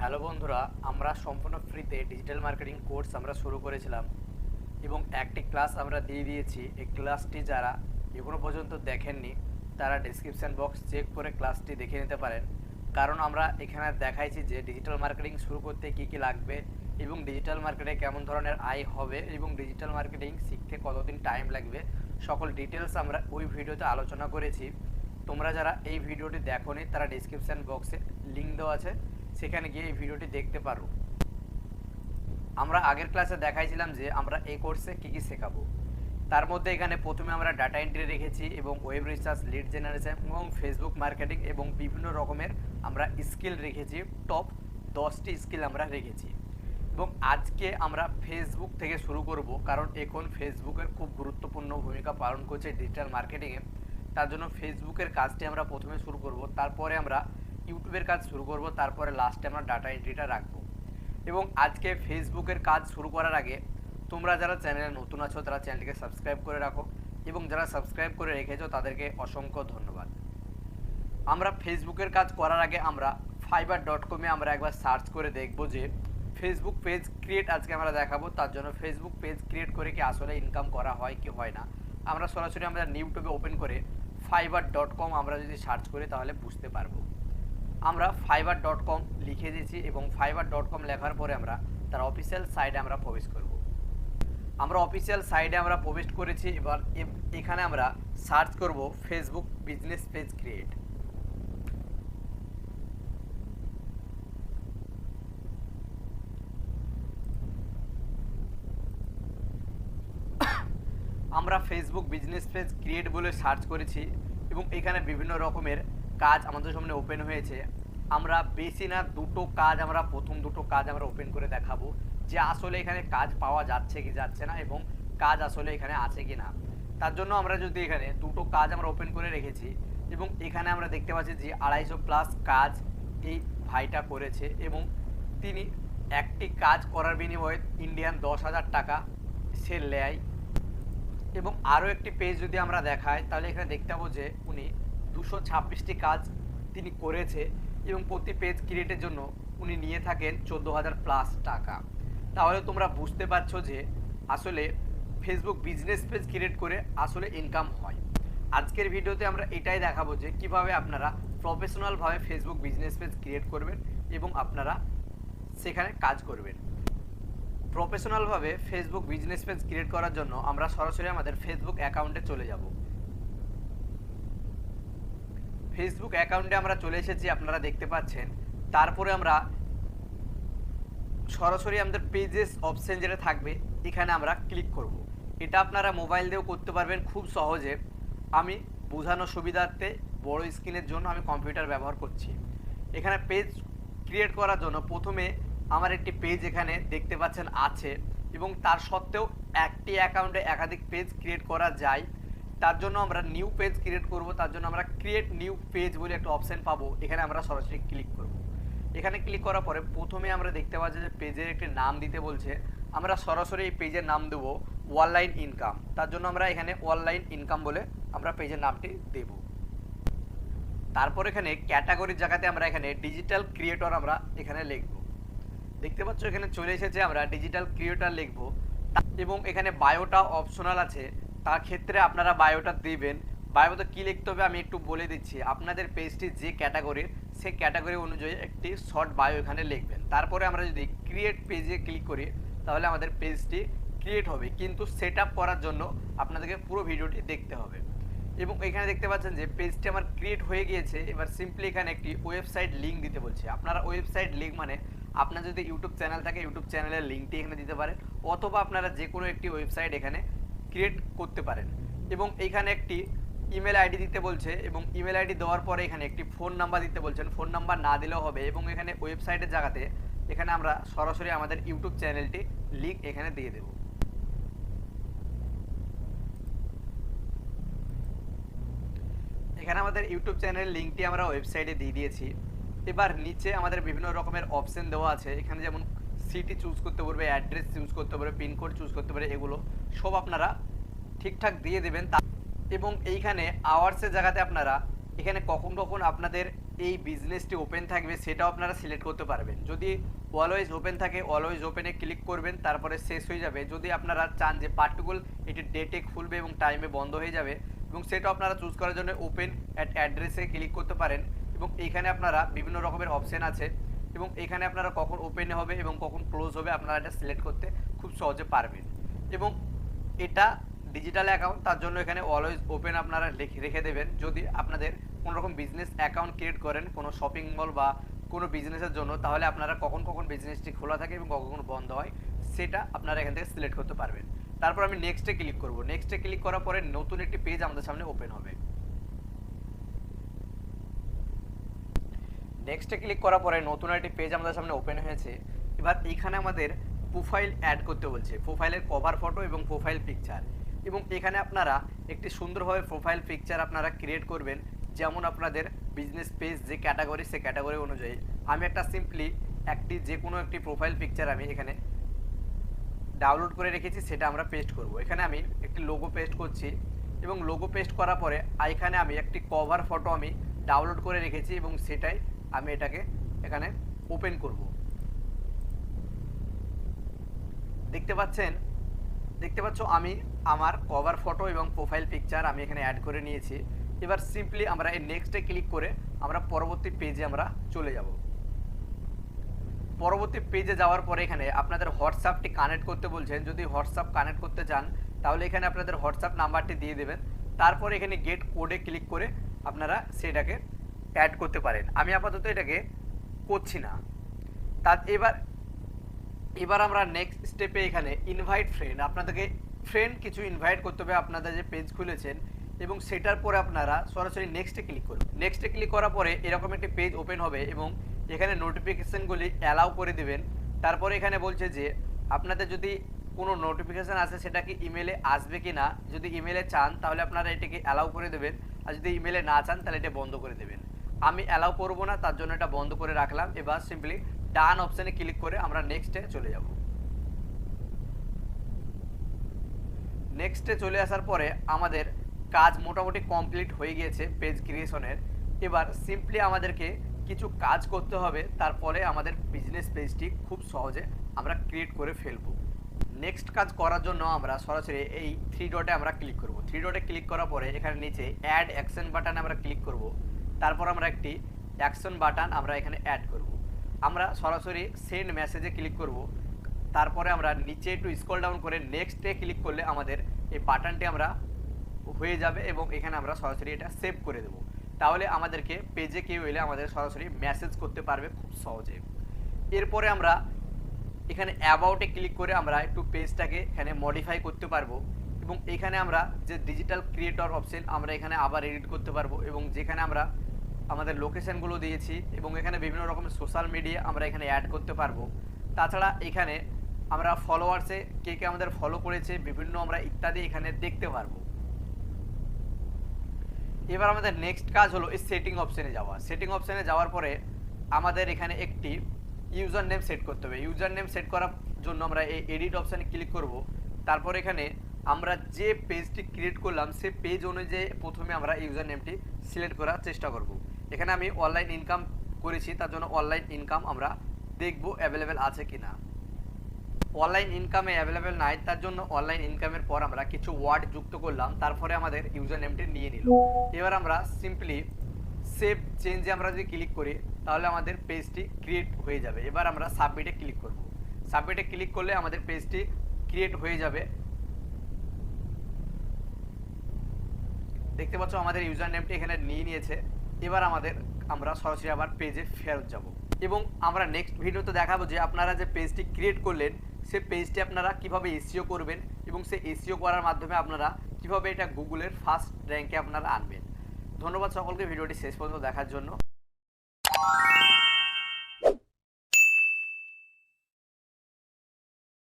Hello বন্ধুরা, আমরা সম্পূর্ণ ফ্রিতে ডিজিটাল মার্কেটিং কোর্স আমরা শুরু করেছিলাম এবং একটি ক্লাস আমরা দিয়ে দিয়েছি। এই ক্লাসটি যারা এখনো পর্যন্ত দেখেননি তারা ডেসক্রিপশন বক্স চেক করে ক্লাসটি দেখে নিতে পারেন। কারণ আমরা এখানে দেখাইছি যে ডিজিটাল মার্কেটিং শুরু করতে কী কী লাগবে এবং ডিজিটাল মার্কেটে কেমন ধরনের আয় হবে এবং ডিজিটাল মার্কেটিং শিখতে কতদিন টাইম লাগবে, সকল ডিটেলস আমরা ওই ভিডিওতে আলোচনা করেছি। তোমরা যারা এই ভিডিওটি দেখোনি তারা ডেসক্রিপশন বক্সে লিঙ্ক দেওয়া আছে, সেখানে গিয়ে এই ভিডিওটি দেখতে পারো। আমরা আগের ক্লাসে দেখাইছিলাম যে আমরা এই কোর্সে কী কী শেখাবো। তার মধ্যে এখানে প্রথমে আমরা ডাটা এন্ট্রি রেখেছি এবং ওয়েব রিসার্চ, লিড জেনারেশন এবং ফেসবুক মার্কেটিং এবং বিভিন্ন রকমের আমরা স্কিল রেখেছি। টপ 10টি স্কিল আমরা রেখেছি এবং আজকে আমরা ফেসবুক থেকে শুরু করব, কারণ এখন ফেসবুকের খুব গুরুত্বপূর্ণ ভূমিকা পালন করছে ডিজিটাল মার্কেটিংয়ে। তার জন্য ফেসবুকের কাজটি আমরা প্রথমে শুরু করব, তারপরে আমরা ইউটিউবের কাজ শুরু করব, তারপরে লাস্টে আমরা ডাটা এন্ট্রিটা রাখবো। এবং আজকে ফেসবুকের কাজ শুরু করার আগে তোমরা যারা চ্যানেলে নতুন আছো তারা চ্যানেলটিকে সাবস্ক্রাইব করে রাখো এবং যারা সাবস্ক্রাইব করে রেখেছো তাদেরকে অসংখ্য ধন্যবাদ। আমরা ফেসবুকের কাজ করার আগে আমরা fiverr.com-এ আমরা একবার সার্চ করে দেখব যে ফেসবুক পেজ ক্রিয়েট আজকে আমরা দেখাবো। তার জন্য ফেসবুক পেজ ক্রিয়েট করে কি আসলে ইনকাম করা হয় কি হয় না, আমরা সরাসরি আমরা ইউটিউবে ওপেন করে fiverr.com আমরা যদি সার্চ করি তাহলে বুঝতে পারবো। আমরা fiverr.com লিখে দিয়েছি এবং fiverr.com লেখার পরে আমরা তার অফিসিয়াল সাইটে আমরা প্রবেশ করব। আমরা অফিসিয়াল সাইটে আমরা প্রবেশ করেছি। এবার এখানে আমরা সার্চ করব ফেসবুক বিজনেস পেজ ক্রিয়েট। আমরা ফেসবুক বিজনেস পেজ ক্রিয়েট বলে সার্চ করেছি এবং এখানে বিভিন্ন রকমের কাজ আমাদের সামনে ওপেন হয়েছে। আমরা বেশি না দুটো কাজ, আমরা প্রথম দুটো কাজ আমরা ওপেন করে দেখাবো যে আসলে এখানে কাজ পাওয়া যাচ্ছে কি যাচ্ছে না এবং কাজ আসলে এখানে আছে কি না। তার জন্য আমরা যদি এখানে দুটো কাজ আমরা ওপেন করে রেখেছি এবং এখানে আমরা দেখতে পাচ্ছি যে 250+ কাজ এই ভাইটা করেছে এবং তিনি একটি কাজ করার বিনিময়ে ইন্ডিয়ান 10,000 টাকা সে নেয়। এবং আরও একটি পেজ যদি আমরা দেখাই তাহলে এখানে দেখতে পাবো যে উনি 226টি কাজ তিনি করেছে এবং প্রতি পেজ ক্রিয়েটের জন্য উনি নিয়ে থাকেন 14,000+ টাকা। তাহলে তোমরা বুঝতে পারছো যে আসলে ফেসবুক বিজনেস পেজ ক্রিয়েট করে আসলে ইনকাম হয়। আজকের ভিডিওতে আমরা এটাই দেখাবো যে কিভাবে আপনারা প্রফেশনালভাবে ফেসবুক বিজনেস পেজ ক্রিয়েট করবেন এবং আপনারা সেখানে কাজ করবেন। প্রফেশনালভাবে ফেসবুক বিজনেস পেজ ক্রিয়েট করার জন্য আমরা সরাসরি আমাদের ফেসবুক অ্যাকাউন্টে চলে যাব। ফেসবুক অ্যাকাউন্টে আমরা চলে এসেছি, আপনারা দেখতে পাচ্ছেন। তারপরে আমরা সরাসরি আমাদের পেজেস অপশন যেটা থাকবে এখানে আমরা ক্লিক করব। এটা আপনারা মোবাইল দিয়েও করতে পারবেন খুব সহজে। আমি বোঝানোর সুবিধার্থে বড় স্ক্রিনের জন্য আমি কম্পিউটার ব্যবহার করছি। এখানে পেজ ক্রিয়েট করার জন্য প্রথমে আমার একটি পেজ এখানে দেখতে পাচ্ছেন আছে এবং তার সত্ত্বেও একটি অ্যাকাউন্টে একাধিক পেজ ক্রিয়েট করা যায়। তার জন্য আমরা নিউ পেজ ক্রিয়েট করব। তার জন্য আমরা ক্রিয়েট নিউ পেজ বলে একটা অপশন পাবো, এখানে আমরা সরাসরি ক্লিক করব। এখানে ক্লিক করার পরে প্রথমে আমরা দেখতে পাচ্ছি যে পেজের একটি নাম দিতে বলছে। আমরা সরাসরি এই পেজের নাম দেবো অনলাইন ইনকাম। তার জন্য আমরা এখানে অনলাইন ইনকাম বলে আমরা পেজের নামটি দেব। তারপর এখানে ক্যাটাগরির জায়গাতে আমরা এখানে ডিজিটাল ক্রিয়েটর আমরা এখানে লিখব। দেখতে পাচ্ছ এখানে চলে এসেছে, আমরা ডিজিটাল ক্রিয়েটর লিখব এবং এখানে বায়োটা অপশনাল আছে, তার ক্ষেত্রে আপনারা বায়োটা দিবেন। বায়োতে কী লিখতে হবে আমি একটু বলে দিচ্ছি। আপনাদের পেজটি যে ক্যাটাগরির সেই ক্যাটাগরি অনুযায়ী একটি শর্ট বায়ো এখানে লিখবেন। তারপরে আমরা যদি ক্রিয়েট পেজে ক্লিক করি তাহলে আমাদের পেজটি ক্রিয়েট হবে, কিন্তু সেট আপ করার জন্য আপনাদেরকে পুরো ভিডিওটি দেখতে হবে। এবং এখানে দেখতে পাচ্ছেন যে পেজটি আমার ক্রিয়েট হয়ে গিয়েছে। এবার সিম্পলি এখানে একটি ওয়েবসাইট লিঙ্ক দিতে বলছে। আপনারা ওয়েবসাইট লিঙ্ক মানে আপনার যদি ইউটিউব চ্যানেল থাকে ইউটিউব চ্যানেলের লিঙ্কটি এখানে দিতে পারেন, অথবা আপনারা যে কোনো একটি ওয়েবসাইট এখানে ক্রিয়েট করতে পারেন। এবং এইখানে একটি ইমেল আইডি দিতে বলছে এবং ইমেল আইডি দেওয়ার পরে এখানে একটি ফোন নাম্বার দিতে বলছেন। ফোন নাম্বার না দিলেও হবে এবং এখানে ওয়েবসাইটের জায়গাতে এখানে আমরা সরাসরি আমাদের ইউটিউব চ্যানেলটি লিঙ্ক এখানে দিয়ে দেব। এখানে আমাদের ইউটিউব চ্যানেলের লিঙ্কটি আমরা ওয়েবসাইটে দিয়ে দিয়েছি। এবার নিচে আমাদের বিভিন্ন রকমের অপশন দেওয়া আছে। এখানে যেমন সিটি চুজ করতে পারবে, অ্যাড্রেস চুজ করতে পারবে, পিনকোড চুজ করতে পারে, এগুলো সব আপনারা ঠিকঠাক দিয়ে দেবেন। এবং এইখানে আওয়ার্সের জায়গাতে আপনারা এখানে কখন কখন আপনাদের এই বিজনেসটি ওপেন থাকবে সেটাও আপনারা সিলেক্ট করতে পারবেন। যদি অলওয়েজ ওপেন থাকে অলওয়েজ ওপেনে ক্লিক করবেন, তারপরে শেষ হয়ে যাবে। যদি আপনারা চান যে পার্টিকুলার এটি ডেটে খুলবে এবং টাইমে বন্ধ হয়ে যাবে, এবং সেটা আপনারা চুজ করার জন্য ওপেন অ্যাট অ্যাড্রেসে ক্লিক করতে পারেন। এবং এইখানে আপনারা বিভিন্ন রকমের অপশান আছে, এবং এখানে আপনারা কখন ওপেন হবে এবং কখন ক্লোজ হবে আপনারা এটা সিলেক্ট করতে খুব সহজে পারবেন। এবং এটা ডিজিটাল অ্যাকাউন্ট, তার জন্য এখানে অলওয়েজ ওপেন আপনারা রেখে দেবেন। যদি আপনাদের কোনো রকম বিজনেস অ্যাকাউন্ট ক্রিয়েট করেন কোনো শপিং মল বা কোনো বিজনেসের জন্য, তাহলে আপনারা কখন কখন বিজনেসটি খোলা থাকে এবং কখন বন্ধ হয় সেটা আপনারা এখান থেকে সিলেক্ট করতে পারবেন। তারপর আমি নেক্সটে ক্লিক করব। নেক্সটে ক্লিক করার পরে নতুন একটি পেজ আমাদের সামনে ওপেন হবে। নেক্সটে ক্লিক করার পরে নতুন একটি পেজ আমাদের সামনে ওপেন হয়েছে। এবার এইখানে আমাদের প্রোফাইল অ্যাড করতে বলছে, প্রোফাইলের কভার ফটো এবং প্রোফাইল পিকচার। এবং এখানে আপনারা একটি সুন্দরভাবে প্রোফাইল পিকচার আপনারা ক্রিয়েট করবেন, যেমন আপনাদের বিজনেস পেজ যে ক্যাটাগরি সে ক্যাটাগরি অনুযায়ী। আমি একটা সিম্পলি যে কোনো একটি প্রোফাইল পিকচার আমি এখানে ডাউনলোড করে রেখেছি, সেটা আমরা পেস্ট করব। এখানে আমি একটি লোগো পেস্ট করছি, এবং লোগো পেস্ট করার পরে এখানে আমি একটি কভার ফটো আমি ডাউনলোড করে রেখেছি, এবং সেটাই আমি এটাকে এখানে ওপেন করব। দেখতে পাচ্ছ আমি আমার কভার ফটো এবং প্রোফাইল পিকচার আমি এখানে অ্যাড করে নিয়েছি। এবার সিম্পলি আমরা এই নেক্সটে ক্লিক করে আমরা পরবর্তী পেজে আমরা চলে যাব। পরবর্তী পেজে যাওয়ার পরে এখানে আপনাদের হোয়াটসঅ্যাপটি কানেক্ট করতে বলছেন। যদি হোয়াটসঅ্যাপ কানেক্ট করতে চান তাহলে এখানে আপনাদের হোয়াটসঅ্যাপ নাম্বারটি দিয়ে দেবেন। তারপর এখানে গেট কোডে ক্লিক করে আপনারা সেটাকে অ্যাড করতে পারেন। আমি আপাতত এটাকে করছি না। তার এবার আমরা নেক্সট স্টেপে এখানে ইনভাইট ফ্রেন্ড, আপনাদেরকে ফ্রেন্ড কিছু ইনভাইট করতে হবে আপনাদের যে পেজ খুলেছেন, এবং সেটার পরে আপনারা সরাসরি নেক্সটে ক্লিক করুন। নেক্সটে ক্লিক করার পরে এরকম একটি পেজ ওপেন হবে, এবং এখানে নোটিফিকেশানগুলি অ্যালাউ করে দেবেন। তারপরে এখানে বলছে যে আপনাদের যদি কোনো নোটিফিকেশান আসে সেটা কি ইমেলে আসবে কি না। যদি ইমেলে চান তাহলে আপনারা এটাকে অ্যালাউ করে দেবেন, আর যদি ইমেলে না চান তাহলে এটা বন্ধ করে দেবেন। আমি অ্যালাউ করব না, তার জন্য এটা বন্ধ করে রাখলাম। এবার সিম্পলি ডান অপশানে ক্লিক করে আমরা নেক্সটে চলে যাব। নেক্সটে চলে আসার পরে আমাদের কাজ মোটামুটি কমপ্লিট হয়ে গিয়েছে পেজ ক্রিয়েশনের। এবার সিম্পলি আমাদেরকে কিছু কাজ করতে হবে, তারপরে আমাদের বিজনেস পেজটি খুব সহজে আমরা ক্রিয়েট করে ফেলবো। নেক্সট কাজ করার জন্য আমরা সরাসরি এই 3 ডটে আমরা ক্লিক করব। 3 ডটে ক্লিক করার পরে এখানে নিচে অ্যাড অ্যাকশন বাটনে আমরা ক্লিক করব। তারপর আমরা একটি অ্যাকশন বাটন আমরা এখানে অ্যাড করব। আমরা সরাসরি সেন্ড মেসেজে ক্লিক করব। তারপরে আমরা নিচে একটু স্ক্রল ডাউন করে নেক্সটে ক্লিক করলে আমাদের এই বাটনটি আমরা হয়ে যাবে, এবং এখানে আমরা সরাসরি এটা সেভ করে দেব। তাহলে আমাদেরকে পেজে কেউ এলে আমাদের সরাসরি মেসেজ করতে পারবে খুব সহজে। এরপরে আমরা এখানে অ্যাবাউটে ক্লিক করে আমরা একটু পেজটাকে এখানে মডিফাই করতে পারবো, এবং এখানে আমরা যে ডিজিটাল ক্রিয়েটর অপশন আমরা এখানে আবার এডিট করতে পারবো, এবং যেখানে আমরা আমাদের লোকেশনগুলো দিয়েছি, এবং এখানে বিভিন্ন রকমের সোশ্যাল মিডিয়া আমরা এখানে অ্যাড করতে পারবো। তাছাড়া এখানে আমরা ফলোয়ার্সে কে কে আমাদের ফলো করেছে বিভিন্ন আমরা ইত্যাদি এখানে দেখতে পারবো। এবার আমাদের নেক্সট কাজ হলো এই সেটিং অপশানে যাওয়া। সেটিং অপশানে যাওয়ার পরে আমাদের এখানে একটি ইউজার নেম সেট করতে হবে। ইউজার নেম সেট করার জন্য আমরা এই এডিট অপশানে ক্লিক করব। তারপর এখানে আমরা যে পেজটি ক্রিয়েট করলাম সেই পেজ অনুযায়ী প্রথমে আমরা ইউজার নেমটি সিলেক্ট করার চেষ্টা করব। এখানে আমি অনলাইন ইনকাম করেছি, তার জন্য অনলাইন ইনকাম আমরা দেখব অ্যাভেলেবেল আছে কিনা। অনলাইন ইনকামে অ্যাভেলেবেল নাই, তার জন্য অনলাইন ইনকামের পর আমরা কিছু ওয়ার্ড যুক্ত করলাম, তারপরে আমাদের ইউজার নেমটি নিয়ে নিল। এবার আমরা সিম্পলি সেভ চেঞ্জে আমরা যদি ক্লিক করি তাহলে আমাদের পেজটি ক্রিয়েট হয়ে যাবে। এবার আমরা সাবমিটে ক্লিক করব। সাবমিটে ক্লিক করলে আমাদের পেজটি ক্রিয়েট হয়ে যাবে। দেখতে পাচ্ছ আমাদের ইউজার নেমটি এখানে নিয়ে নিয়েছে। এবার আমরা সরাসরি আবার পেজে ফেরত যাব, এবং আমরা নেক্সট ভিডিওতে দেখাবো যে আপনারা যে পেজটি ক্রিয়েট করলেন সেই পেজটি আপনারা কিভাবে এসইও করবেন, এবং সেই এসইও করার মাধ্যমে আপনারা কিভাবে এটা গুগলের ফার্স্ট র্যাঙ্কে আপনারা আনবেন। ধন্যবাদ সকলকে ভিডিওটি শেষ পর্যন্ত দেখার জন্য।